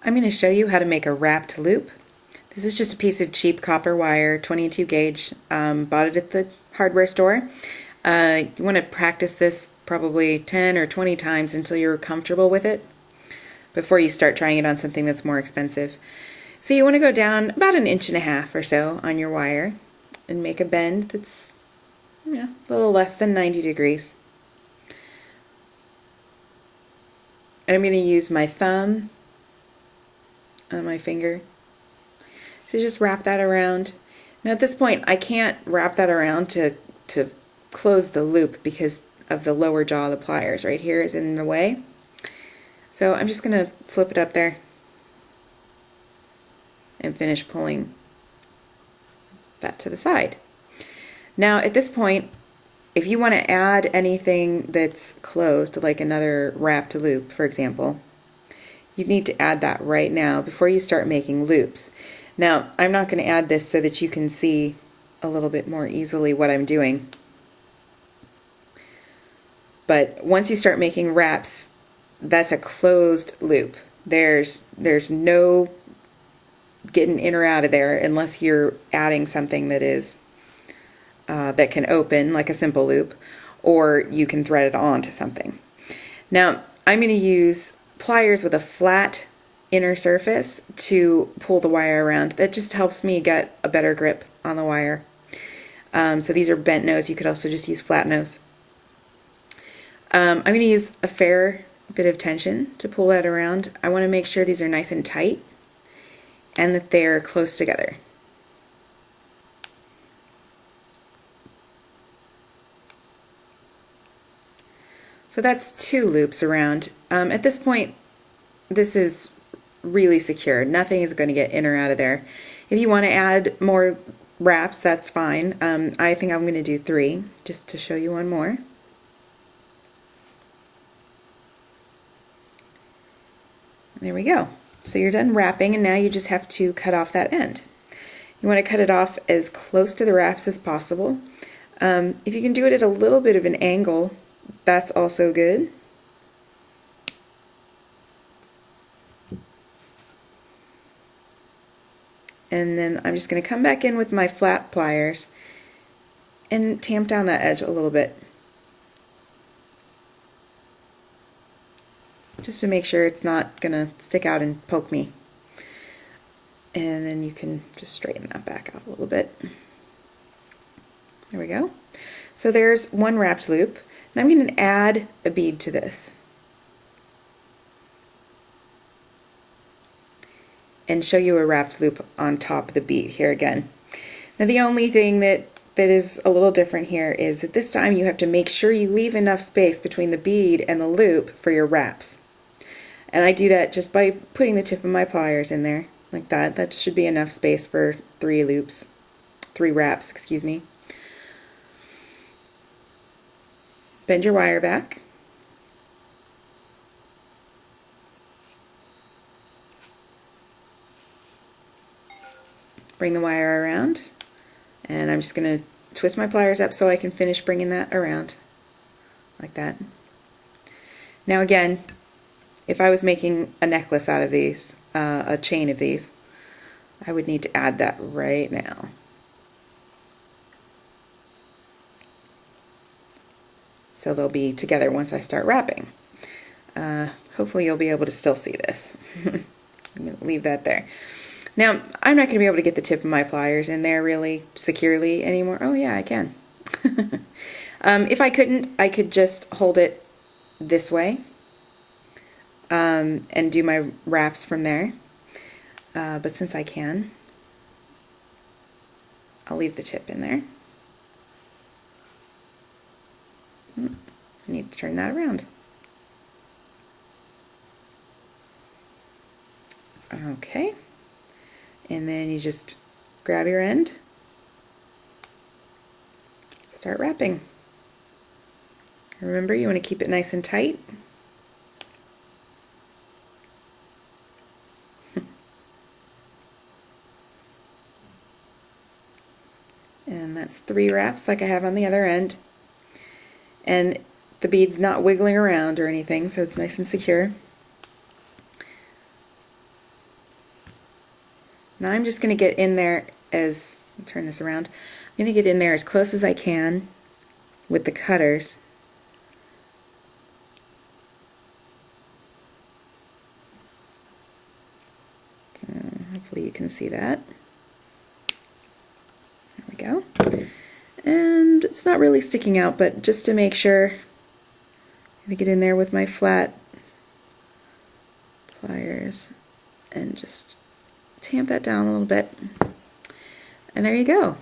I'm going to show you how to make a wrapped loop. This is just a piece of cheap copper wire, 22 gauge. Bought it at the hardware store. You want to practice this probably 10 or 20 times until you're comfortable with it before you start trying it on something that's more expensive. So you want to go down about 1.5 inches or so on your wire and make a bend that's a little less than 90 degrees. And I'm going to use my thumb on my finger. So just wrap that around. Now at this point I can't wrap that around to close the loop because of the lower jaw of the pliers. Right here is in the way. So I'm just going to flip it up there and finish pulling that to the side. Now at this point, if you want to add anything that's closed, like another wrapped loop for example, you need to add that right now before you start making loops. Now I'm not going to add this so that you can see a little bit more easily what I'm doing, but once you start making wraps, that's a closed loop. There's no getting in or out of there unless you're adding something that is that can open, like a simple loop, or you can thread it onto something. Now I'm going to use pliers with a flat inner surface to pull the wire around. That just helps me get a better grip on the wire. So these are bent nose. You could also just use flat nose. I'm going to use a fair bit of tension to pull that around. I want to make sure these are nice and tight and that they're close together. So that's 2 loops around. At this point, this is really secure. Nothing is going to get in or out of there. If you want to add more wraps, that's fine. I think I'm going to do 3 just to show you one more. There we go. So you're done wrapping, and now you just have to cut off that end. You want to cut it off as close to the wraps as possible. If you can do it at a little bit of an angle, that's also good. And then I'm just going to come back in with my flat pliers and tamp down that edge a little bit, just to make sure it's not going to stick out and poke me. And then you can just straighten that back out a little bit. There we go. So there's one wrapped loop. Now I'm going to add a bead to this and show you a wrapped loop on top of the bead here again. Now the only thing that is a little different here is that this time you have to make sure you leave enough space between the bead and the loop for your wraps. And I do that just by putting the tip of my pliers in there like that. That should be enough space for 3 wraps, excuse me. Bend your wire back. Bring the wire around, and I'm just going to twist my pliers up so I can finish bringing that around like that. Now again, if I was making a necklace out of these, a chain of these, I would need to add that right now. So they'll be together once I start wrapping. Hopefully you'll be able to still see this. I'm going to leave that there. Now, I'm not going to be able to get the tip of my pliers in there really securely anymore. Oh yeah, I can. If I couldn't, I could just hold it this way and do my wraps from there. But since I can, I'll leave the tip in there. I need to turn that around. Okay. And then you just grab your end, start wrapping. Remember, you want to keep it nice and tight. And that's 3 wraps like I have on the other end. And the bead's not wiggling around or anything, so it's nice and secure. Now I'm just going to get in there as, turn this around, I'm going to get in there as close as I can with the cutters. So hopefully you can see that. There we go. And it's not really sticking out, but just to make sure, I'm going to get in there with my flat pliers and just tamp that down a little bit. And there you go.